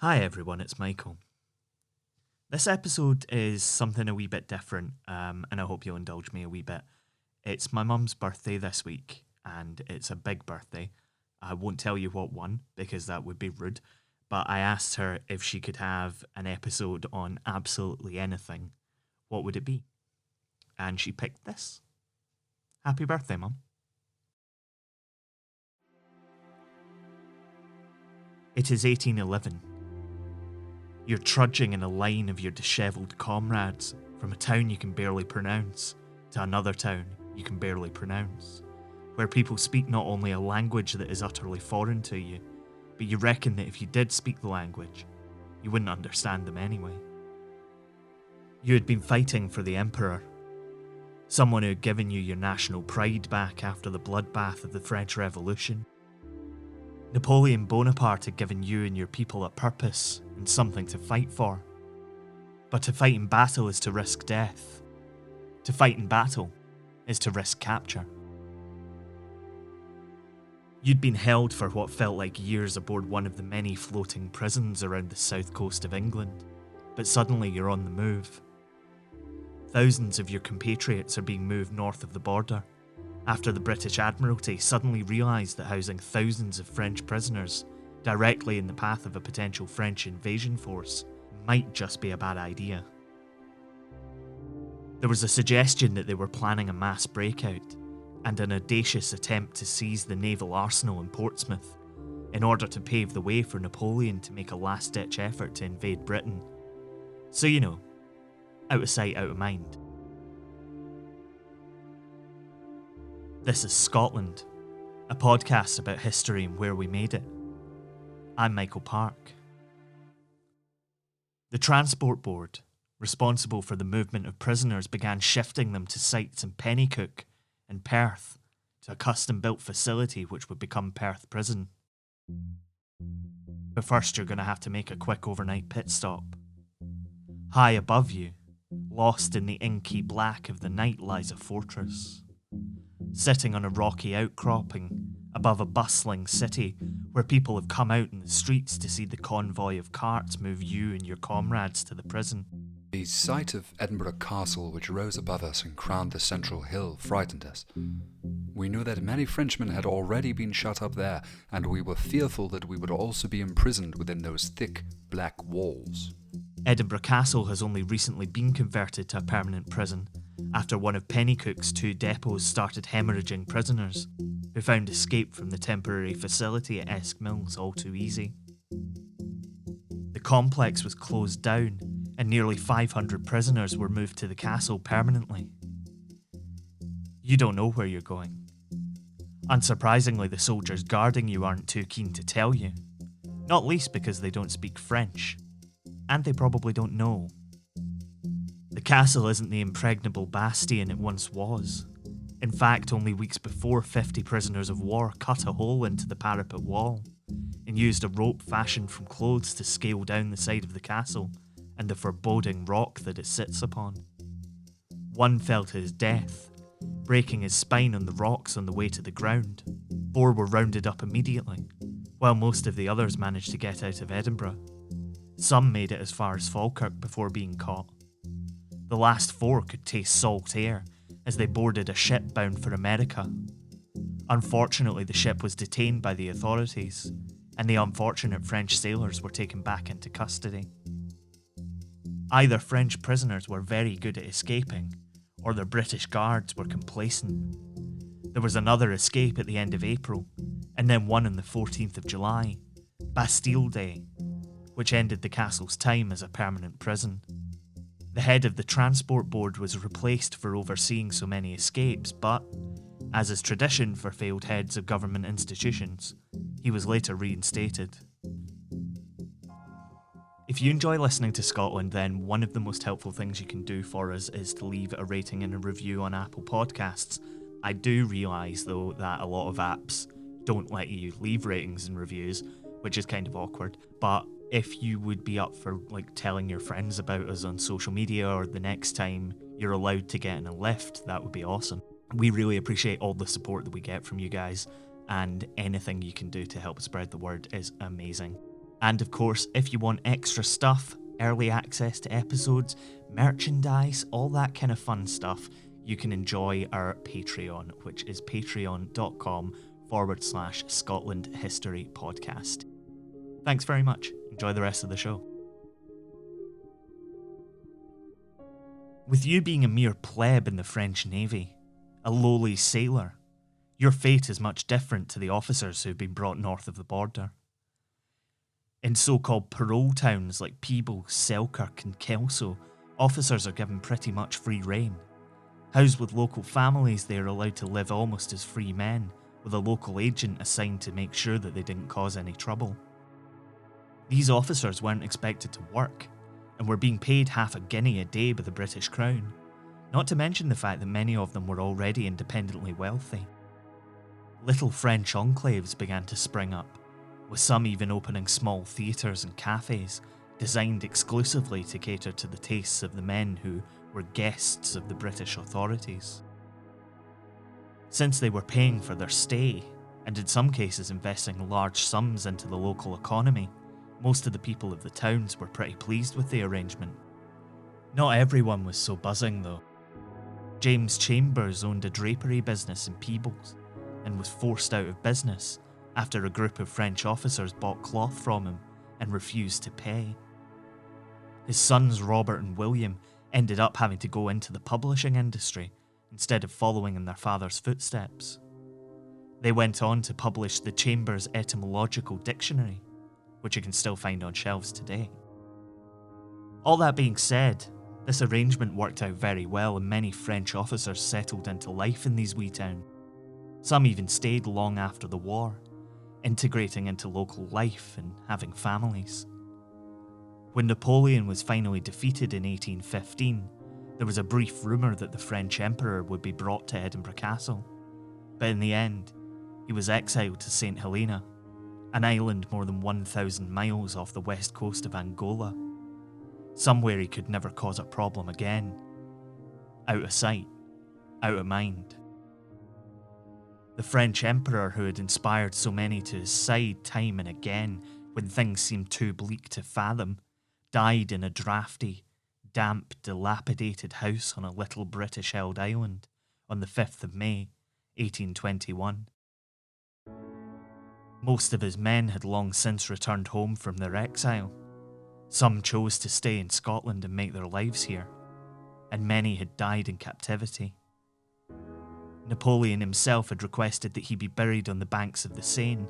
Hi everyone, it's Michael. This episode is something a wee bit different, and I hope you'll indulge me a wee bit. It's my mum's birthday this week, and it's a big birthday. I won't tell you what one, because that would be rude, but I asked her if she could have an episode on absolutely anything. What would it be? And she picked this. Happy birthday, Mum. It is 1811. You're trudging in a line of your dishevelled comrades from a town you can barely pronounce to another town you can barely pronounce, where people speak not only a language that is utterly foreign to you, but you reckon that if you did speak the language, you wouldn't understand them anyway. You had been fighting for the Emperor, someone who had given you your national pride back after the bloodbath of the French Revolution. Napoleon Bonaparte had given you and your people a purpose and something to fight for. But to fight in battle is to risk death. To fight in battle is to risk capture. You'd been held for what felt like years aboard one of the many floating prisons around the south coast of England, but suddenly you're on the move. Thousands of your compatriots are being moved north of the border, after the British Admiralty suddenly realised that housing thousands of French prisoners directly in the path of a potential French invasion force might just be a bad idea. There was a suggestion that they were planning a mass breakout and an audacious attempt to seize the naval arsenal in Portsmouth in order to pave the way for Napoleon to make a last-ditch effort to invade Britain. So you know, out of sight, out of mind. This is Scotland, a podcast about history and where we made it. I'm Michael Park. The Transport Board, responsible for the movement of prisoners, began shifting them to sites in Penicuik and Perth to a custom-built facility which would become Perth Prison. But first you're going to have to make a quick overnight pit stop. High above you, lost in the inky black of the night, lies a fortress. Sitting on a rocky outcropping above a bustling city where people have come out in the streets to see the convoy of carts move you and your comrades to the prison. The sight of Edinburgh Castle, which rose above us and crowned the central hill, frightened us. We knew that many Frenchmen had already been shut up there, and we were fearful that we would also be imprisoned within those thick, black walls. Edinburgh Castle has only recently been converted to a permanent prison after one of Penicuik's two depots started hemorrhaging prisoners who found escape from the temporary facility at Esk Mills all too easy. The complex was closed down and nearly 500 prisoners were moved to the castle permanently. You don't know where you're going. Unsurprisingly, the soldiers guarding you aren't too keen to tell you, not least because they don't speak French, and they probably don't know. The castle isn't the impregnable bastion it once was. In fact, only weeks before, 50 prisoners of war cut a hole into the parapet wall and used a rope fashioned from clothes to scale down the side of the castle and the foreboding rock that it sits upon. One fell to his death, breaking his spine on the rocks on the way to the ground. 4 were rounded up immediately, while most of the others managed to get out of Edinburgh. Some made it as far as Falkirk before being caught. The last 4 could taste salt air as they boarded a ship bound for America. Unfortunately, the ship was detained by the authorities, and the unfortunate French sailors were taken back into custody. Either French prisoners were very good at escaping, or their British guards were complacent. There was another escape at the end of April, and then one on the 14th of July, Bastille Day, which ended the castle's time as a permanent prison. The head of the Transport Board was replaced for overseeing so many escapes, but, as is tradition for failed heads of government institutions, he was later reinstated. If you enjoy listening to Scotland, then one of the most helpful things you can do for us is to leave a rating and a review on Apple Podcasts. I do realise, though, that a lot of apps don't let you leave ratings and reviews, which is kind of awkward, but if you would be up for telling your friends about us on social media, or the next time you're allowed to get in a lift, that would be awesome. We really appreciate all the support that we get from you guys, and anything you can do to help spread the word is amazing. And of course, if you want extra stuff, early access to episodes, merchandise, all that kind of fun stuff, you can enjoy our Patreon, which is patreon.com/Scotland History Podcast. Thanks very much. Enjoy the rest of the show. With you being a mere pleb in the French Navy, a lowly sailor, your fate is much different to the officers who've been brought north of the border. In so-called parole towns like Peebles, Selkirk and Kelso, officers are given pretty much free rein. Housed with local families, they are allowed to live almost as free men, with a local agent assigned to make sure that they didn't cause any trouble. These officers weren't expected to work, and were being paid half a guinea a day by the British Crown, not to mention the fact that many of them were already independently wealthy. Little French enclaves began to spring up, with some even opening small theatres and cafes, designed exclusively to cater to the tastes of the men who were guests of the British authorities. Since they were paying for their stay, and in some cases investing large sums into the local economy, most of the people of the towns were pretty pleased with the arrangement. Not everyone was so buzzing though. James Chambers owned a drapery business in Peebles, and was forced out of business after a group of French officers bought cloth from him and refused to pay. His sons Robert and William ended up having to go into the publishing industry instead of following in their father's footsteps. They went on to publish the Chambers Etymological Dictionary, which you can still find on shelves today. All that being said, this arrangement worked out very well and many French officers settled into life in these wee towns. Some even stayed long after the war, integrating into local life and having families. When Napoleon was finally defeated in 1815, there was a brief rumour that the French Emperor would be brought to Edinburgh Castle, but in the end, he was exiled to St Helena, an island more than 1,000 miles off the west coast of Angola, somewhere he could never cause a problem again. Out of sight, out of mind. The French Emperor who had inspired so many to his side time and again when things seemed too bleak to fathom, died in a drafty, damp, dilapidated house on a little British-held island on the 5th of May, 1821. Most of his men had long since returned home from their exile. Some chose to stay in Scotland and make their lives here, and many had died in captivity. Napoleon himself had requested that he be buried on the banks of the Seine.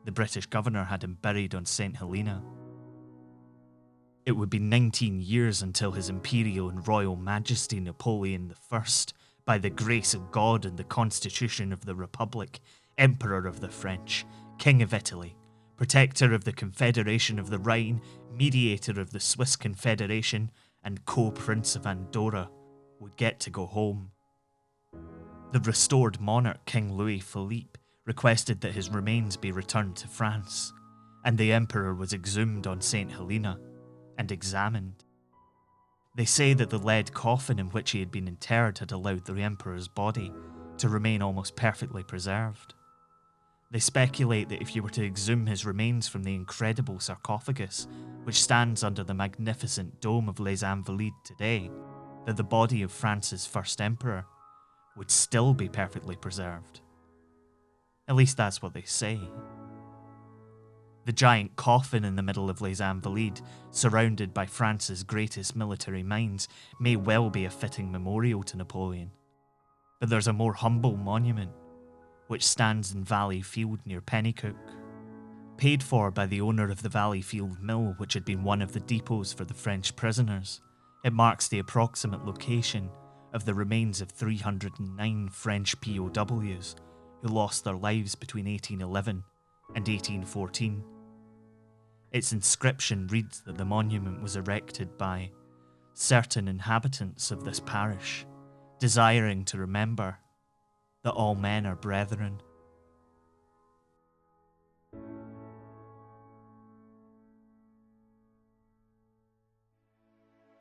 The British governor had him buried on St Helena. It would be 19 years until His Imperial and Royal Majesty Napoleon I, by the grace of God and the Constitution of the Republic, Emperor of the French, King of Italy, Protector of the Confederation of the Rhine, Mediator of the Swiss Confederation, and Co-Prince of Andorra, would get to go home. The restored monarch King Louis Philippe requested that his remains be returned to France, and the emperor was exhumed on St Helena and examined. They say that the lead coffin in which he had been interred had allowed the emperor's body to remain almost perfectly preserved. They speculate that if you were to exhume his remains from the incredible sarcophagus which stands under the magnificent dome of Les Invalides today, that the body of France's first emperor would still be perfectly preserved. At least that's what they say. The giant coffin in the middle of Les Invalides, surrounded by France's greatest military minds, may well be a fitting memorial to Napoleon. But there's a more humble monument, which stands in Valley Field near Penicuik. Paid for by the owner of the Valley Field Mill, which had been one of the depots for the French prisoners, it marks the approximate location of the remains of 309 French POWs who lost their lives between 1811 and 1814. Its inscription reads that the monument was erected by certain inhabitants of this parish, desiring to remember that all men are brethren.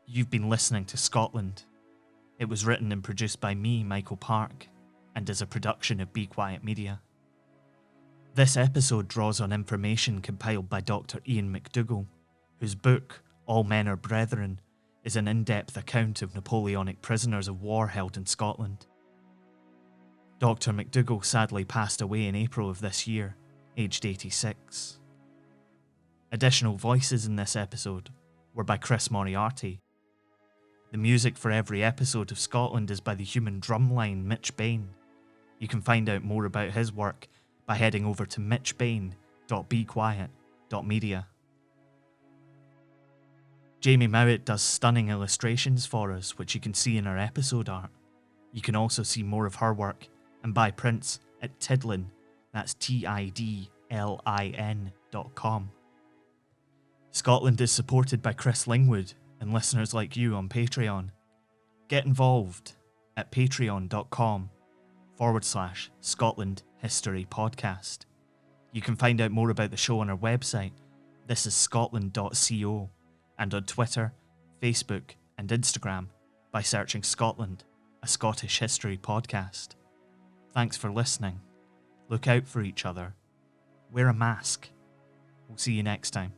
You've been listening to Scotland. It was written and produced by me, Michael Park, and is a production of Be Quiet Media. This episode draws on information compiled by Dr. Ian McDougall, whose book, All Men Are Brethren, is an in-depth account of Napoleonic prisoners of war held in Scotland. Dr. McDougall sadly passed away in April of this year, aged 86. Additional voices in this episode were by Chris Moriarty. The music for every episode of Scotland is by the human drumline Mitch Bain. You can find out more about his work by heading over to mitchbain.bequiet.media. Jamie Mowat does stunning illustrations for us, which you can see in our episode art. You can also see more of her work and buy prints at Tidlin, that's tidlin.com. Scotland is supported by Chris Lingwood and listeners like you on Patreon. Get involved at patreon.com/Scotland History Podcast. You can find out more about the show on our website, thisisscotland.co, and on Twitter, Facebook, and Instagram by searching Scotland, a Scottish History Podcast. Thanks for listening. Look out for each other. Wear a mask. We'll see you next time.